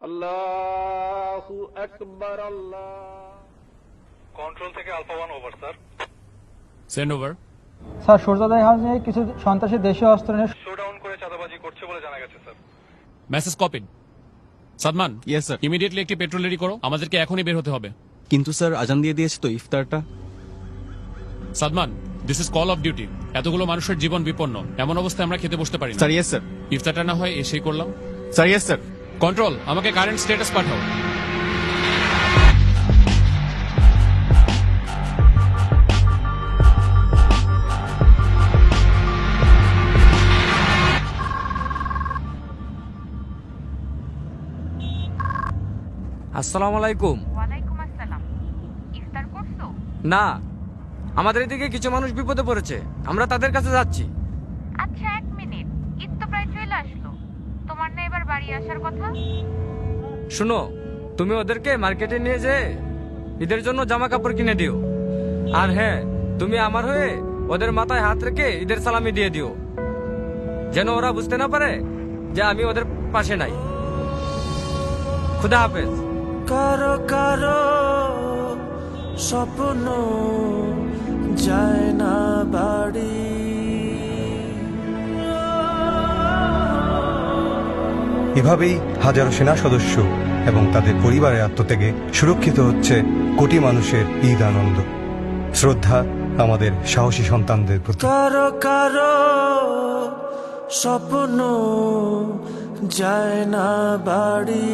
আল্লাহু আকবার। আল্লাহ। কন্ট্রোল থেকে alpha 1 over sir. Send over. Sir সূর্যোদয় হাউসে কিছু সন্ত্রাসী দেশীয় অস্ত্র নিয়ে শোডাউন করে চাঁদাবাজি করছে বলে জানা গেছে sir. Message copied. Sadman, yes sir. Immediately একটি পেট্রোল রেডি করো, আমাদেরকে এখনই বের হতে হবে। কিন্তু স্যার আজান দিয়ে দিয়েছে তো ইফতারটা। Sadman, this is call of duty. এতগুলো মানুষের জীবন বিপন্ন, এমন অবস্থায় আমরা খেতে বসতে পারি না। Sir yes sir. ইফতারটা না হয় এসেই করলাম। Sir yes sir. কন্ট্রোল, আমাকে কারেন্ট স্ট্যাটাস পাঠাও। আসসালামু আলাইকুম। ওয়ালাইকুম আসসালাম। ইফতার করছো? না, আমাদের এদিকে কিছু মানুষ বিপদে পড়েছে, আমরা তাদের কাছে যাচ্ছি। আচ্ছা, 1 মিনিট, ঈদ তো প্রায় চলে আসলো, তোমার না এবার বাড়ি আসার কথা? শুনো, তুমি ওদেরকে মার্কেটে নিয়ে যেয়ে ঈদের জন্য জামা কাপড় কিনে দিও। আর হ্যাঁ, তুমি আমার হয়ে ওদের মাথায় হাত রেখে ঈদের সালামি দিয়ে দিও, যেন ওরা বুঝতে না পারে যে আমি ওদের পাশে নাই। খুদা হাফেজ। কারো কারো স্বপ্ন যায় না বাড়ি, এভাবেই হাজারো সেনা সদস্য এবং তাদের পরিবারের আত্মত্যাগে সুরক্ষিত হচ্ছে কোটি মানুষের ঈদ আনন্দ। শ্রদ্ধা আমাদের সাহসী সন্তানদের প্রতি। কারো কারো স্বপ্ন যায় না বাড়ি।